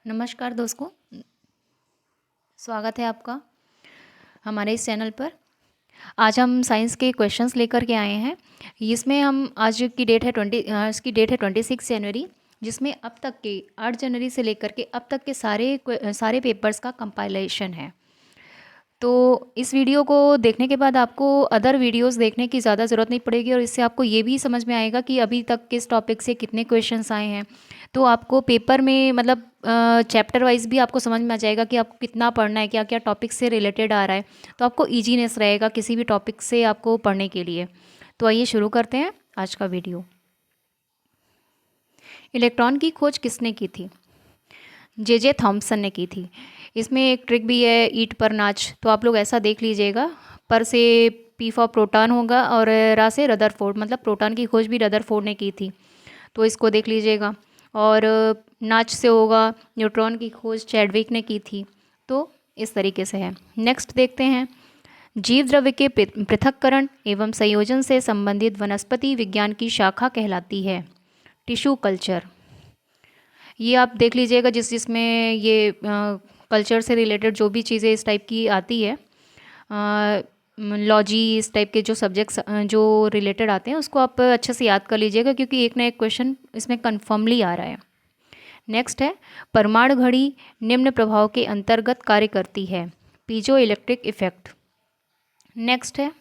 नमस्कार दोस्तों, स्वागत है आपका हमारे इस चैनल पर। आज हम साइंस के क्वेश्चंस लेकर के आए हैं। इसमें हम आज की डेट है 26 जनवरी, जिसमें अब तक के 8 जनवरी से लेकर के अब तक के सारे पेपर्स का कंपाइलेशन है। तो इस वीडियो को देखने के बाद आपको अदर वीडियोस देखने की ज़्यादा ज़रूरत नहीं पड़ेगी और इससे आपको ये भी समझ में आएगा कि अभी तक किस टॉपिक से कितने क्वेश्चंस आए हैं। तो आपको पेपर में मतलब चैप्टर वाइज भी आपको समझ में आ जाएगा कि आपको कितना पढ़ना है, क्या क्या टॉपिक से रिलेटेड आ रहा है। तो आपको ईजीनेस रहेगा किसी भी टॉपिक से आपको पढ़ने के लिए। तो आइए शुरू करते हैं आज का वीडियो। इलेक्ट्रॉन की खोज किसने की थी? जे थॉम्पसन ने की थी। इसमें एक ट्रिक भी है, ईट पर नाच। तो आप लोग ऐसा देख लीजिएगा, पर से पी फॉर प्रोटॉन होगा और रा से रदरफोर्ड, मतलब प्रोटॉन की खोज भी रदरफोर्ड ने की थी। तो इसको देख लीजिएगा। और नाच से होगा न्यूट्रॉन की खोज चैडविक ने की थी। तो इस तरीके से है। नेक्स्ट देखते हैं, जीव द्रव्य के पृथक्करण एवं संयोजन से संबंधित वनस्पति विज्ञान की शाखा कहलाती है टिश्यू कल्चर। ये आप देख लीजिएगा, जिसमें ये कल्चर से रिलेटेड जो भी चीज़ें इस टाइप की आती है, लॉजी इस टाइप के जो सब्जेक्ट्स जो रिलेटेड आते हैं, उसको आप अच्छे से याद कर लीजिएगा, क्योंकि एक ना एक क्वेश्चन इसमें कन्फर्मली आ रहा है। नेक्स्ट है, परमाणु घड़ी निम्न प्रभाव के अंतर्गत कार्य करती है पीजो इलेक्ट्रिक इफेक्ट। नेक्स्ट है,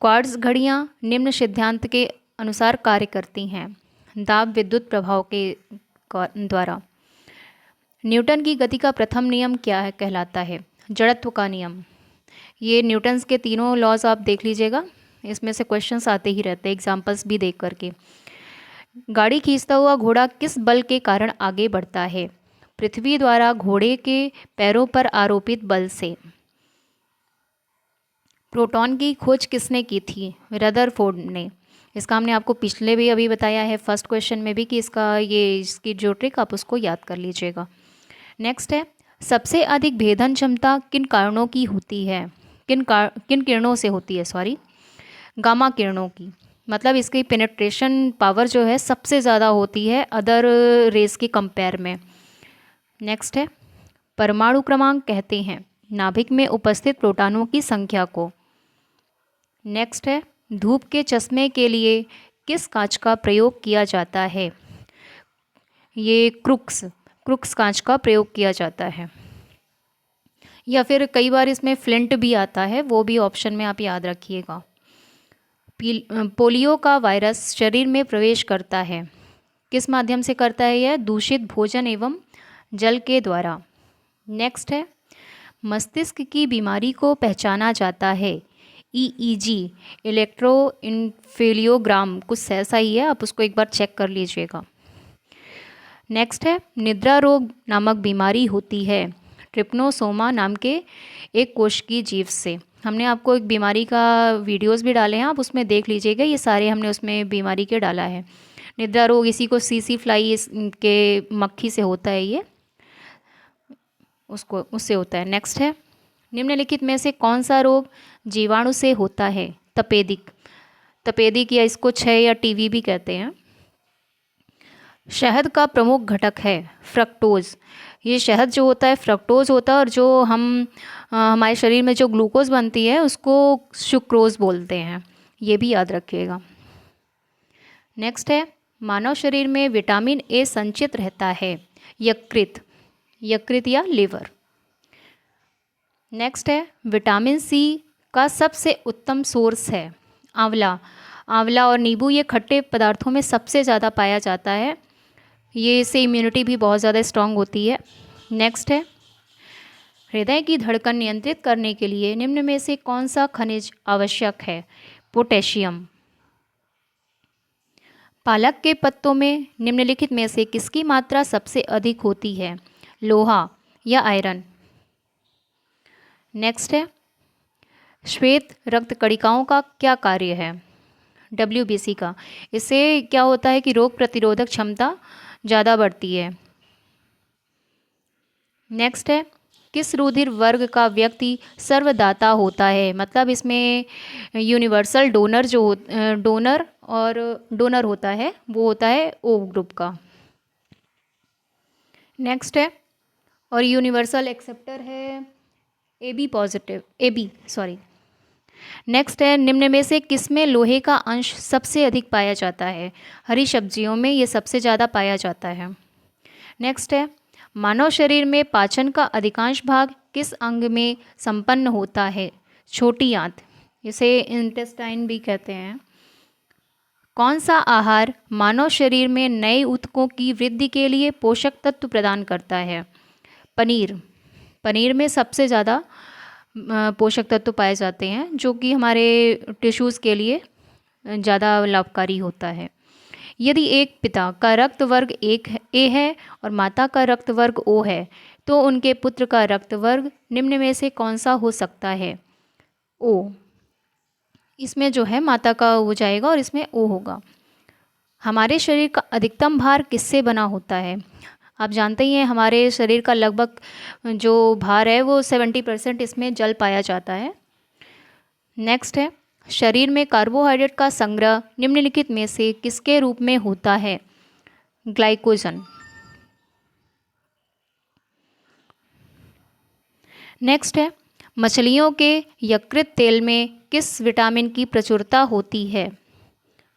क्वार्ट्ज घड़ियाँ निम्न सिद्धांत के अनुसार कार्य करती हैं दाब विद्युत प्रभाव के द्वारा। न्यूटन की गति का प्रथम नियम क्या है कहलाता है? जड़त्व का नियम। ये न्यूटन्स के तीनों लॉज आप देख लीजिएगा, इसमें से क्वेश्चंस आते ही रहते हैं, एग्जांपल्स भी देख करके। गाड़ी खींचता हुआ घोड़ा किस बल के कारण आगे बढ़ता है? पृथ्वी द्वारा घोड़े के पैरों पर आरोपित बल से। प्रोटॉन की खोज किसने की थी? रदरफोर्ड ने। इसका हमने आपको पिछले भी अभी बताया है, फर्स्ट क्वेश्चन में भी, कि इसकी जो ट्रिक आप उसको याद कर लीजिएगा। नेक्स्ट है, सबसे अधिक भेदन क्षमता किन कारणों की होती है? किन किरणों से होती है, सॉरी, गामा किरणों की। मतलब इसकी पेनिट्रेशन पावर जो है सबसे ज़्यादा होती है अदर रेस के कंपेयर में। नेक्स्ट है, परमाणु क्रमांक कहते हैं नाभिक में उपस्थित प्रोटॉनों की संख्या को। नेक्स्ट है, धूप के चश्मे के लिए किस कांच का प्रयोग किया जाता है? ये क्रुक्स कांच का प्रयोग किया जाता है, या फिर कई बार इसमें फ्लिंट भी आता है, वो भी ऑप्शन में आप याद रखिएगा। पोलियो का वायरस शरीर में प्रवेश करता है, किस माध्यम से करता है यह? दूषित भोजन एवं जल के द्वारा। नेक्स्ट है, मस्तिष्क की बीमारी को पहचाना जाता है ईईजी, इलेक्ट्रोइन्फेलियोग्राम, कुछ ऐसा ही है, आप उसको एक बार चेक कर लीजिएगा। नेक्स्ट है, निद्रा रोग नामक बीमारी होती है ट्रिप्नोसोमा नाम के एक कोशिकीय जीव से। हमने आपको एक बीमारी का वीडियोस भी डाले हैं, आप उसमें देख लीजिएगा, ये सारे हमने उसमें बीमारी के डाला है। निद्रा रोग इसी को सीसी फ्लाई के मक्खी से होता है, ये उससे होता है। नेक्स्ट है, निम्नलिखित में से कौन सा रोग जीवाणु से होता है? तपेदिक या इसको क्षय या टीवी भी कहते हैं। शहद का प्रमुख घटक है फ्रक्टोज। ये शहद जो होता है फ्रक्टोज होता है, और जो हमारे शरीर में जो ग्लूकोज बनती है उसको सुक्रोज बोलते हैं, ये भी याद रखिएगा। नेक्स्ट है, मानव शरीर में विटामिन ए संचित रहता है यकृत या लिवर। नेक्स्ट है, विटामिन सी का सबसे उत्तम सोर्स है आंवला और नींबू, ये खट्टे पदार्थों में सबसे ज़्यादा पाया जाता है, ये इससे इम्यूनिटी भी बहुत ज़्यादा स्ट्रांग होती है। नेक्स्ट है, हृदय की धड़कन नियंत्रित करने के लिए निम्न में से कौन सा खनिज आवश्यक है? पोटेशियम। पालक के पत्तों में निम्नलिखित में से किसकी मात्रा सबसे अधिक होती है? लोहा या आयरन। नेक्स्ट है, श्वेत रक्त कणिकाओं का क्या कार्य है? WBC का। इससे क्या होता है कि रोग प्रतिरोधक क्षमता ज़्यादा बढ़ती है। नेक्स्ट है, किस रुधिर वर्ग का व्यक्ति सर्वदाता होता है? मतलब इसमें यूनिवर्सल डोनर होता है, वो होता है O ग्रुप का। नेक्स्ट है, और यूनिवर्सल एक्सेप्टर है AB positive, AB sorry. Next है, निम्न में से किसमें लोहे का अंश सबसे अधिक पाया जाता है? हरी सब्जियों में ये सबसे ज़्यादा पाया जाता है। नेक्स्ट है, मानव शरीर में पाचन का अधिकांश भाग किस अंग में संपन्न होता है? छोटी आंत, इसे इंटेस्टाइन भी कहते हैं। कौन सा आहार मानव शरीर में नए ऊतकों की वृद्धि के लिए पोषक तत्व प्रदान करता है? पनीर, पनीर में सबसे ज़्यादा पोषक तत्व पाए जाते हैं जो कि हमारे टिश्यूज़ के लिए ज़्यादा लाभकारी होता है। यदि एक पिता का रक्त वर्ग एक ए है और माता का रक्त वर्ग ओ है, तो उनके पुत्र का रक्त वर्ग निम्न में से कौन सा हो सकता है? ओ, इसमें जो है माता का हो जाएगा और इसमें ओ होगा। हमारे शरीर का अधिकतम भार किससे बना होता है? आप जानते ही हैं हमारे शरीर का लगभग जो भार है वो 70% इसमें जल पाया जाता है। नेक्स्ट है, शरीर में कार्बोहाइड्रेट का संग्रह निम्नलिखित में से किसके रूप में होता है? ग्लाइकोजन। नेक्स्ट है, मछलियों के यकृत तेल में किस विटामिन की प्रचुरता होती है?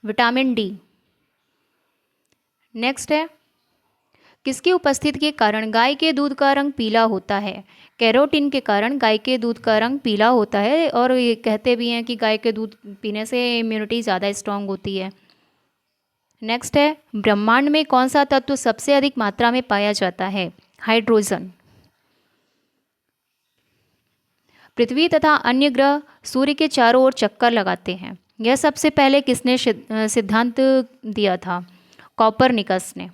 Vitamin D. नेक्स्ट है, किसकी उपस्थिति के कारण गाय के दूध का रंग पीला होता है? कैरोटीन के कारण गाय के दूध का रंग पीला होता है, और ये कहते भी हैं कि गाय के दूध पीने से इम्यूनिटी ज़्यादा स्ट्रांग होती है। नेक्स्ट है, ब्रह्मांड में कौन सा तत्व सबसे अधिक मात्रा में पाया जाता है? हाइड्रोजन। पृथ्वी तथा अन्य ग्रह सूर्य के चारों ओर चक्कर लगाते हैं, यह सबसे पहले किसने सिद्धांत दिया था? कॉपरनिकस ने।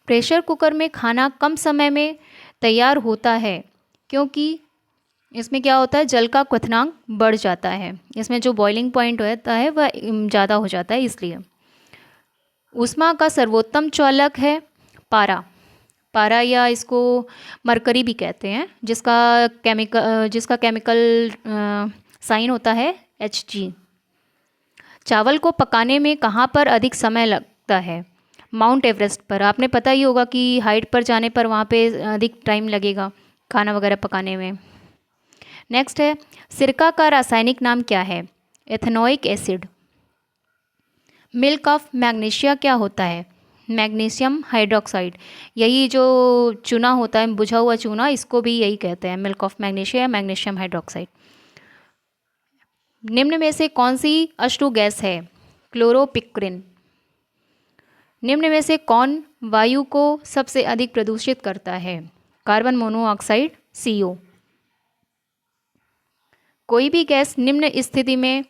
प्रेशर कुकर में खाना कम समय में तैयार होता है क्योंकि इसमें क्या होता है, जल का क्वथनांक बढ़ जाता है, इसमें जो बॉइलिंग पॉइंट होता है वह ज़्यादा हो जाता है इसलिए। ऊष्मा का सर्वोत्तम चालक है पारा, पारा या इसको मरकरी भी कहते हैं, जिसका केमिकल साइन होता है Hg। चावल को पकाने में कहाँ पर अधिक समय लगता है? माउंट एवरेस्ट पर। आपने पता ही होगा कि हाइट पर जाने पर वहाँ पे अधिक टाइम लगेगा खाना वगैरह पकाने में। नेक्स्ट है, सिरका का रासायनिक नाम क्या है? Ethanoic acid. Milk of magnesia क्या होता है? Magnesium hydroxide. यही जो चूना होता है, बुझा हुआ चूना, इसको भी यही कहते हैं milk of magnesia, magnesium hydroxide. निम्न में से कौन सी अश्रु गैस है? क्लोरोपिक्रिन। निम्न में से कौन वायु को सबसे अधिक प्रदूषित करता है? Carbon monoxide CO। कोई भी गैस निम्न स्थिति में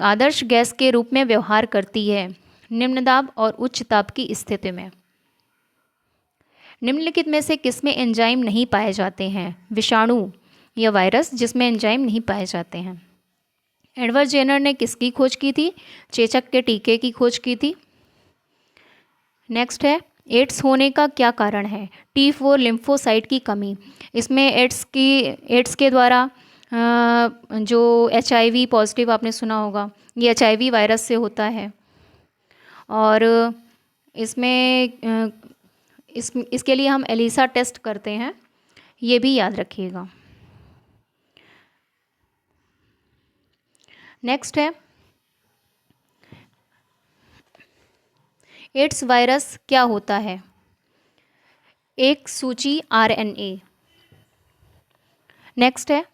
आदर्श गैस के रूप में व्यवहार करती है, निम्न दाब और उच्च ताप की स्थिति में। निम्नलिखित में से किसमें एंजाइम नहीं पाए जाते हैं? विषाणु या वायरस, जिसमें एंजाइम नहीं पाए जाते हैं। एडवर्ड जेनर ने किसकी खोज की थी? चेचक के टीके की खोज की थी। नेक्स्ट है, एड्स होने का क्या कारण है? T4 लिम्फोसाइट की कमी। इसमें एड्स के द्वारा जो HIV पॉजिटिव आपने सुना होगा, ये HIV वायरस से होता है, और इसके लिए हम एलिसा टेस्ट करते हैं, ये भी याद रखिएगा। नेक्स्ट है, एड्स वायरस क्या होता है? एक सूची RNA। नेक्स्ट है,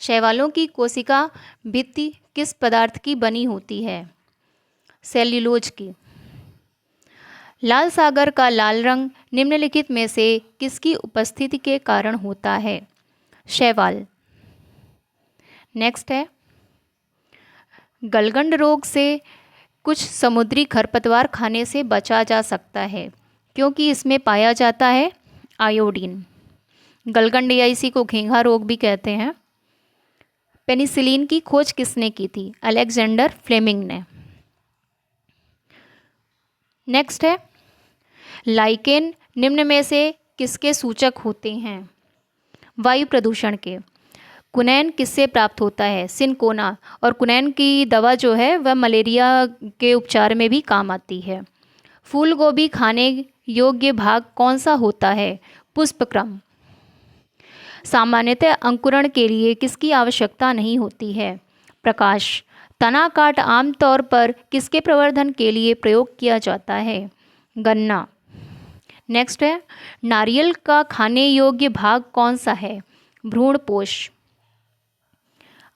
शैवालों की कोशिका भित्ति किस पदार्थ की बनी होती है? सेल्यूलोज की। लाल सागर का लाल रंग निम्नलिखित में से किसकी उपस्थिति के कारण होता है? शैवाल। नेक्स्ट है, गलगंड रोग से कुछ समुद्री खरपतवार खाने से बचा जा सकता है क्योंकि इसमें पाया जाता है आयोडीन। गलगंड या इसी को घेंघा रोग भी कहते हैं। पेनिसिलिन की खोज किसने की थी? अलेक्जेंडर फ्लेमिंग ने। नेक्स्ट है, लाइकेन निम्न में से किसके सूचक होते हैं? वायु प्रदूषण के। कुनैन किससे प्राप्त होता है? सिनकोना। और कुनैन की दवा जो है वह मलेरिया के उपचार में भी काम आती है। फूल गोभी खाने योग्य भाग कौन सा होता है? पुष्पक्रम। सामान्यतः अंकुरण के लिए किसकी आवश्यकता नहीं होती है? प्रकाश। तना काट आमतौर पर किसके प्रवर्धन के लिए प्रयोग किया जाता है? गन्ना। नेक्स्ट है, नारियल का खाने योग्य भाग कौन सा है? भ्रूणपोष।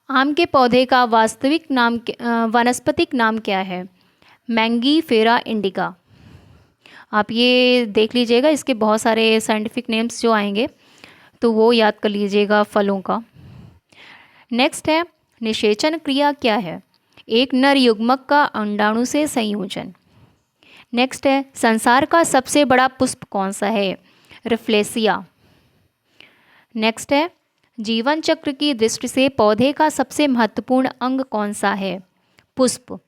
आम के पौधे का वास्तविक नाम वानस्पतिक नाम क्या है? Mangifera indica. आप ये देख लीजिएगा, इसके बहुत सारे साइंटिफिक नेम्स जो आएंगे तो वो याद कर लीजिएगा फलों का। नेक्स्ट है, निषेचन क्रिया क्या है? एक नर युग्मक का अंडाणु से संयोजन। नेक्स्ट है, संसार का सबसे बड़ा पुष्प कौन सा है? रिफ्लेसिया। नेक्स्ट है, जीवन चक्र की दृष्टि से पौधे का सबसे महत्वपूर्ण अंग कौन सा है? पुष्प।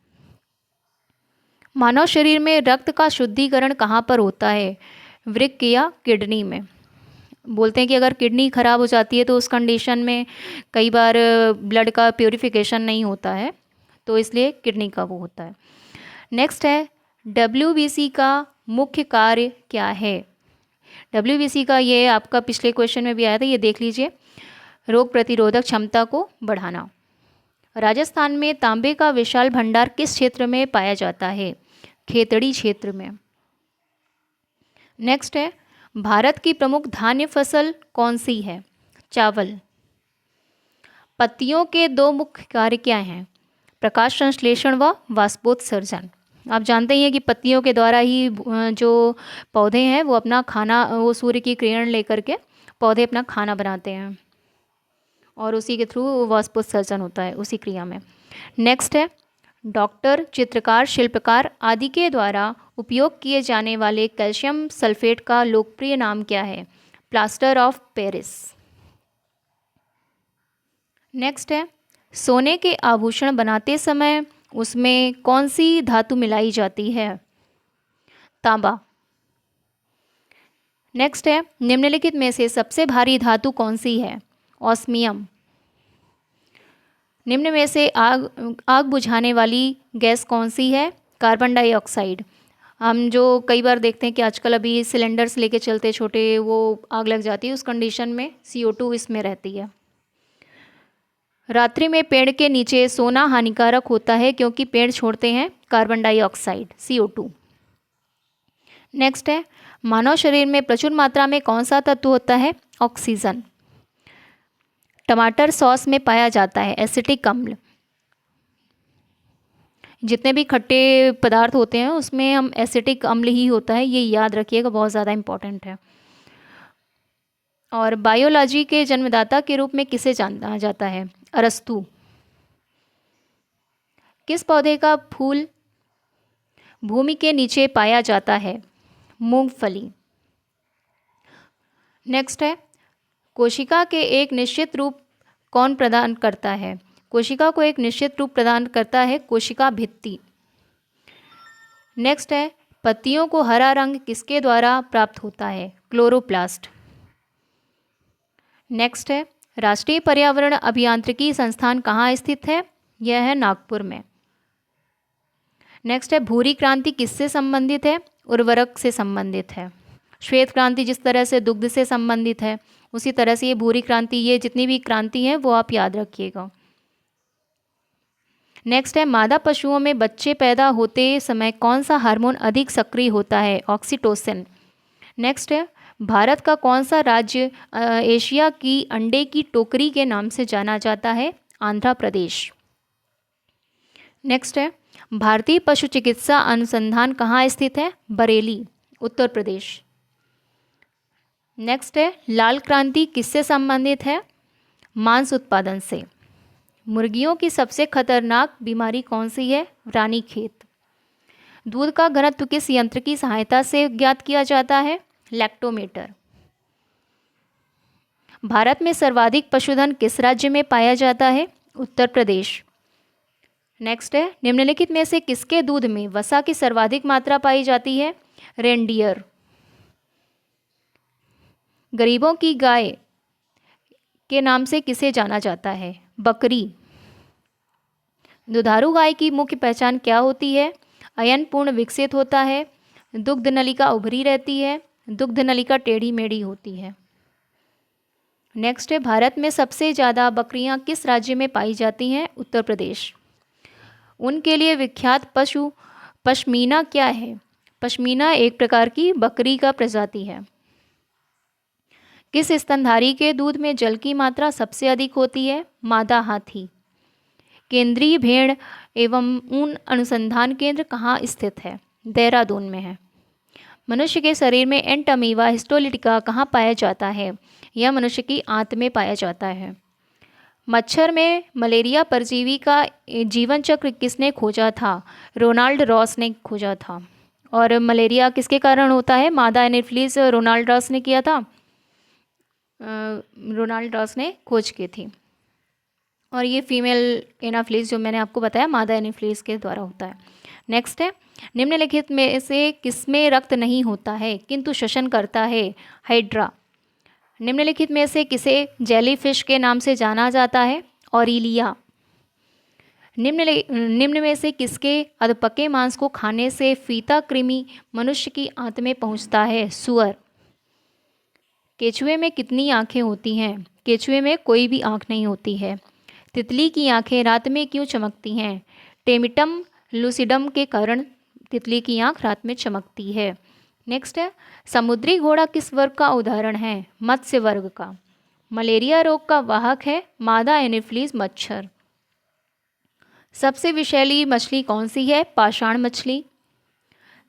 मानव शरीर में रक्त का शुद्धिकरण कहाँ पर होता है? वृक्क या किडनी में। बोलते हैं कि अगर किडनी खराब हो जाती है तो उस कंडीशन में कई बार ब्लड का प्योरीफिकेशन नहीं होता है, तो इसलिए किडनी का वो होता है। नेक्स्ट है, WBC का मुख्य कार्य क्या है? WBC का ये आपका पिछले क्वेश्चन में भी आया था, ये देख लीजिए। रोग प्रतिरोधक क्षमता को बढ़ाना। राजस्थान में तांबे का विशाल भंडार किस क्षेत्र में पाया जाता है? खेतड़ी क्षेत्र में। नेक्स्ट है, भारत की प्रमुख धान्य फसल कौन सी है? चावल। पत्तियों के दो मुख्य कार्य क्या हैं? प्रकाश संश्लेषण व वाष्पोत्सर्जन। आप जानते ही हैं कि पत्तियों के द्वारा ही जो पौधे हैं वो अपना खाना, वो सूर्य की किरण लेकर के पौधे अपना खाना बनाते हैं और उसी के थ्रू वाष्पोत्सर्जन होता है उसी क्रिया में। नेक्स्ट है, डॉक्टर, चित्रकार, शिल्पकार आदि के द्वारा उपयोग किए जाने वाले कैल्शियम सल्फेट का लोकप्रिय नाम क्या है? Plaster of Paris. नेक्स्ट है, सोने के आभूषण बनाते समय उसमें कौन सी धातु मिलाई जाती है? तांबा। नेक्स्ट है, निम्नलिखित में से सबसे भारी धातु कौन सी है? ऑस्मियम। निम्न में से आग बुझाने वाली गैस कौन सी है? Carbon dioxide. हम जो कई बार देखते हैं कि आजकल अभी सिलेंडर्स लेके चलते छोटे, वो आग लग जाती है, उस कंडीशन में CO2 इसमें रहती है। रात्रि में पेड़ के नीचे सोना हानिकारक होता है क्योंकि पेड़ छोड़ते हैं कार्बन डाइऑक्साइड CO2। नेक्स्ट है, मानव शरीर में प्रचुर मात्रा में कौन सा तत्व होता है? ऑक्सीजन। टमाटर सॉस में पाया जाता है एसिटिक अम्ल। जितने भी खट्टे पदार्थ होते हैं उसमें हम एसिटिक अम्ल ही होता है, ये याद रखिएगा, बहुत ज़्यादा इम्पॉर्टेंट है। और बायोलॉजी के जन्मदाता के रूप में किसे जाना जाता है? अरस्तु। किस पौधे का फूल भूमि के नीचे पाया जाता है? मूंगफली। नेक्स्ट है, कोशिका के एक निश्चित रूप कौन प्रदान करता है? कोशिका को एक निश्चित रूप प्रदान करता है कोशिका भित्ति। नेक्स्ट है, पत्तियों को हरा रंग किसके द्वारा प्राप्त होता है? क्लोरोप्लास्ट। नेक्स्ट है, राष्ट्रीय पर्यावरण अभियांत्रिकी संस्थान कहाँ स्थित है? यह है नागपुर में। नेक्स्ट है, भूरी क्रांति किससे संबंधित है? उर्वरक से संबंधित है। श्वेत क्रांति जिस तरह से दुग्ध से संबंधित है, उसी तरह से ये भूरी क्रांति, ये जितनी भी क्रांति है वो आप याद रखिएगा। नेक्स्ट है, मादा पशुओं में बच्चे पैदा होते समय कौन सा हार्मोन अधिक सक्रिय होता है? ऑक्सीटोसिन। नेक्स्ट है, भारत का कौन सा राज्य एशिया की अंडे की टोकरी के नाम से जाना जाता है? आंध्र प्रदेश। नेक्स्ट है, भारतीय पशु चिकित्सा अनुसंधान कहाँ स्थित है? बरेली, उत्तर प्रदेश। नेक्स्ट है, लाल क्रांति किससे संबंधित है? मांस उत्पादन से। मुर्गियों की सबसे खतरनाक बीमारी कौन सी है? रानीखेत। दूध का घनत्व किस यंत्र की सहायता से ज्ञात किया जाता है? लैक्टोमीटर। भारत में सर्वाधिक पशुधन किस राज्य में पाया जाता है? उत्तर प्रदेश। नेक्स्ट है, निम्नलिखित में से किसके दूध में वसा की सर्वाधिक मात्रा पाई जाती है? रेनडियर। गरीबों की गाय के नाम से किसे जाना जाता है? बकरी। दुधारू गाय की मुख्य पहचान क्या होती है? अयन पूर्ण विकसित होता है, दुग्ध नलिका उभरी रहती है, दुग्ध नलिका टेढ़ी मेढ़ी होती है। नेक्स्ट है, भारत में सबसे ज़्यादा बकरियां किस राज्य में पाई जाती हैं? उत्तर प्रदेश। उनके लिए विख्यात पशु पश्मीना क्या है? पश्मीना एक प्रकार की बकरी का प्रजाति है। किस स्तनधारी के दूध में जल की मात्रा सबसे अधिक होती है? मादा हाथी। केंद्रीय भेड़ एवं ऊन अनुसंधान केंद्र कहाँ स्थित है? देहरादून में है। मनुष्य के शरीर में एंटमीवा हिस्टोलिटिका कहाँ पाया जाता है? यह मनुष्य की आंत में पाया जाता है। मच्छर में मलेरिया परजीवी का जीवन चक्र किसने खोजा था? रोनाल्ड रॉस ने खोजा था। और मलेरिया किसके कारण होता है? मादा एनोफिलीज रोनाल्ड रॉस ने किया था, रोनाल्ड रॉस ने खोज की थी। और ये फीमेल एनाफिलीज जो मैंने आपको बताया मादा एनाफिलीज के द्वारा होता है। नेक्स्ट है, निम्नलिखित में से किसमें रक्त नहीं होता है किंतु श्वसन करता है? हाइड्रा। निम्नलिखित में से किसे जेलीफिश के नाम से जाना जाता है? ऑरिलिया। निम्न में से किसके अधपके मांस को खाने से फीता कृमि मनुष्य की आंत में पहुंचता है? सूअर। केचुए में कितनी आंखें होती हैं? केचुए में कोई भी आंख नहीं होती है। तितली की आंखें रात में क्यों चमकती हैं? टेमिटम लूसिडम के कारण तितली की आंख रात में चमकती है। नेक्स्ट है, समुद्री घोड़ा किस वर्ग का उदाहरण है? मत्स्य वर्ग का। मलेरिया रोग का वाहक है मादा एनोफिलीज मच्छर। सबसे विषैली मछली कौन सी है? पाषाण मछली।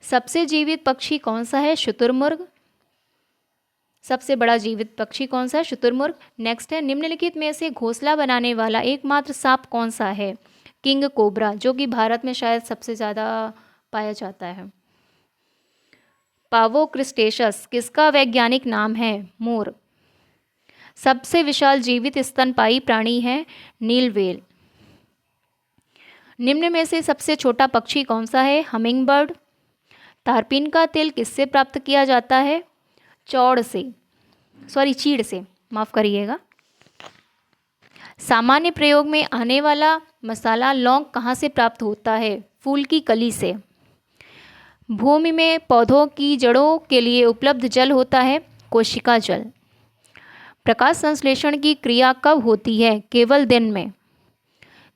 सबसे जीवित पक्षी कौन सा है? शुतुरमुर्ग। सबसे बड़ा जीवित पक्षी कौन सा है? शुतुरमुर्ग। नेक्स्ट है, निम्नलिखित में से घोंसला बनाने वाला एकमात्र सांप कौन सा है? किंग कोबरा, जो कि भारत में शायद सबसे ज़्यादा पाया जाता है। पावोक्रिस्टेशस किसका वैज्ञानिक नाम है? मोर। सबसे विशाल जीवित स्तनपायी प्राणी है? नील व्हेल। निम्न में से सबसे छोटा पक्षी कौन सा है? Humming bird. तारपीन का तेल किससे प्राप्त किया जाता है? चीड़ से, माफ़ करिएगा। सामान्य प्रयोग में आने वाला मसाला लौंग कहाँ से प्राप्त होता है? फूल की कली से। भूमि में पौधों की जड़ों के लिए उपलब्ध जल होता है? कोशिका जल। प्रकाश संश्लेषण की क्रिया कब होती है? केवल दिन में।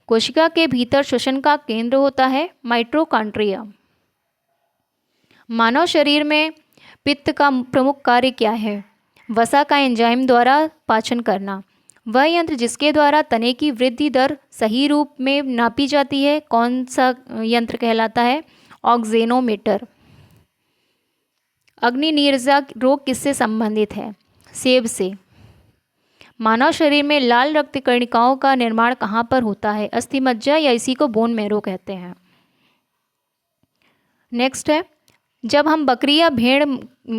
कोशिका के भीतर श्वसन का केंद्र होता है? माइटोकॉन्ड्रिया। मानव शरीर में पित्त का प्रमुख कार्य क्या है? वसा का एंजाइम द्वारा पाचन करना। वह यंत्र जिसके द्वारा तने की वृद्धि दर सही रूप में नापी जाती है कौन सा यंत्र कहलाता है? ऑक्जेनोमीटर। अग्निनीरजा रोग किससे संबंधित है? सेब से। मानव शरीर में लाल रक्त कणिकाओं का निर्माण कहाँ पर होता है? अस्थिमज्जा या इसी को बोन मैरो कहते हैं। नेक्स्ट है, जब हम बकरी या भेड़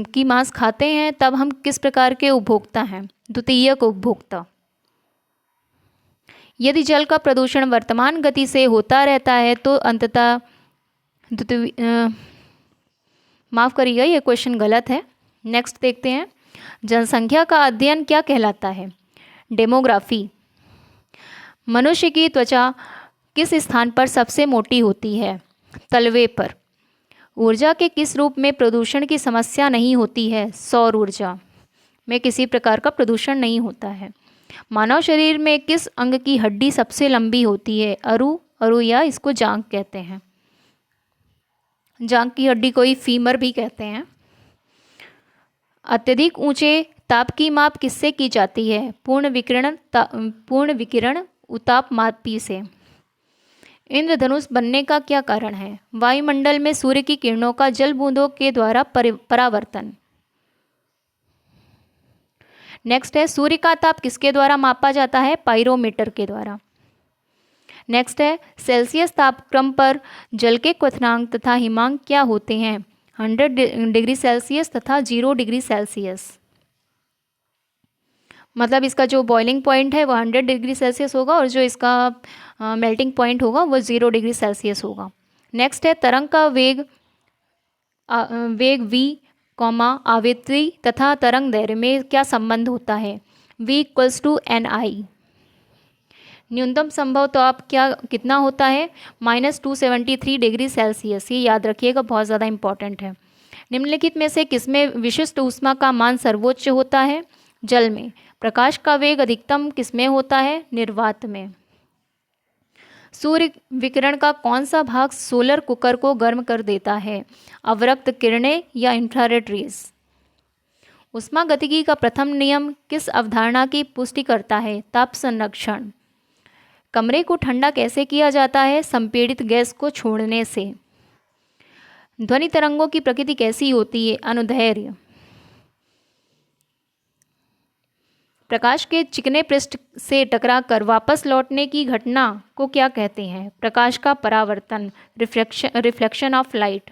की मांस खाते हैं तब हम किस प्रकार के उपभोक्ता हैं? द्वितीयक उपभोक्ता। यदि जल का प्रदूषण वर्तमान गति से होता रहता है तो अंततः माफ़ करिएगा, ये क्वेश्चन गलत है। नेक्स्ट देखते हैं, जनसंख्या का अध्ययन क्या कहलाता है? डेमोग्राफी। मनुष्य की त्वचा किस स्थान पर सबसे मोटी होती है? तलवे पर। ऊर्जा के किस रूप में प्रदूषण की समस्या नहीं होती है? सौर ऊर्जा में किसी प्रकार का प्रदूषण नहीं होता है। मानव शरीर में किस अंग की हड्डी सबसे लंबी होती है? अरु या इसको जांघ कहते हैं। जांघ की हड्डी को ही फीमर भी कहते हैं। अत्यधिक ऊंचे ताप की माप किससे की जाती है? पूर्ण विकिरण उतापमापी से। इंद्रधनुष बनने का क्या कारण है? वायुमंडल में सूर्य की किरणों का जल बूंदों के द्वारा परावर्तन। नेक्स्ट है, सूर्य का ताप किसके द्वारा मापा जाता है? पाइरोमीटर के द्वारा। नेक्स्ट है, सेल्सियस तापक्रम पर जल के क्वथनांक तथा हिमांक क्या होते हैं? 100 डिग्री सेल्सियस तथा 0 डिग्री सेल्सियस। मतलब इसका जो बॉइलिंग पॉइंट है वो 100 डिग्री सेल्सियस होगा और जो इसका मेल्टिंग पॉइंट होगा वो 0 डिग्री सेल्सियस होगा। नेक्स्ट है, तरंग का वेग v, आवृत्ति तथा तरंग दैर्ध्य में क्या संबंध होता है? v = ni। न्यूनतम संभव ताप कितना होता है? -273 डिग्री सेल्सियस। ये याद रखिएगा, बहुत ज़्यादा इंपॉर्टेंट है। निम्नलिखित में से किसमें विशिष्ट ऊष्मा का मान सर्वोच्च होता है? जल में। प्रकाश का वेग अधिकतम किसमें होता है? निर्वात में। सूर्य विकिरण का कौन सा भाग सोलर कुकर को गर्म कर देता है? अवरक्त किरणें या इंफ्रारेड रेज? ऊष्मागतिकी का प्रथम नियम किस अवधारणा की पुष्टि करता है? ताप संरक्षण। कमरे को ठंडा कैसे किया जाता है? संपीड़ित गैस को छोड़ने से। ध्वनि तरंगों की प्रकृति कैसी होती है? अनुदैर्घ्य। प्रकाश के चिकने पृष्ठ से टकराकर वापस लौटने की घटना को क्या कहते हैं? प्रकाश का परावर्तन, रिफ्लेक्शन ऑफ लाइट।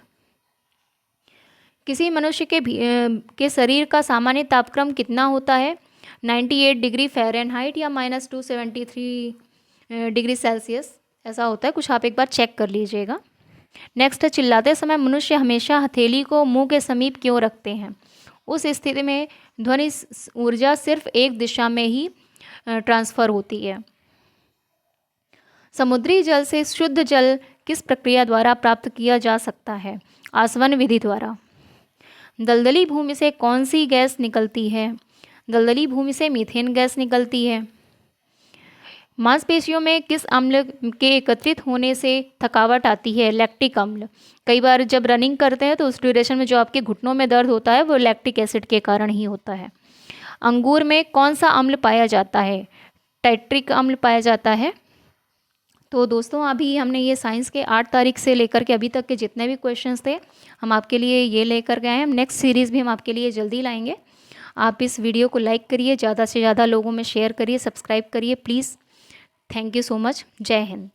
किसी मनुष्य के शरीर का सामान्य तापक्रम कितना होता है? 98 डिग्री फ़ारेनहाइट या -273 डिग्री सेल्सियस, ऐसा होता है कुछ, आप एक बार चेक कर लीजिएगा। नेक्स्ट है, चिल्लाते समय मनुष्य हमेशा हथेली को मुंह के समीप क्यों रखते हैं? उस स्थिति में ध्वनि ऊर्जा सिर्फ एक दिशा में ही ट्रांसफ़र होती है। समुद्री जल से शुद्ध जल किस प्रक्रिया द्वारा प्राप्त किया जा सकता है? आसवन विधि द्वारा। दलदली भूमि से कौन सी गैस निकलती है? दलदली भूमि से मीथेन गैस निकलती है। मांसपेशियों में किस अम्ल के एकत्रित होने से थकावट आती है? लैक्टिक अम्ल। कई बार जब रनिंग करते हैं तो उस ड्यूरेशन में जो आपके घुटनों में दर्द होता है वो लैक्टिक एसिड के कारण ही होता है। अंगूर में कौन सा अम्ल पाया जाता है? टाइट्रिक अम्ल पाया जाता है। तो दोस्तों, अभी हमने ये साइंस के 8 तारीख से लेकर के अभी तक के जितने भी क्वेश्चंस थे हम आपके लिए ये लेकर गए हैं। नेक्स्ट सीरीज़ भी हम आपके लिए जल्दी लाएंगे। आप इस वीडियो को लाइक करिए, ज़्यादा से ज़्यादा लोगों में शेयर करिए, सब्सक्राइब करिए please. Thank you so much. जय हिंद।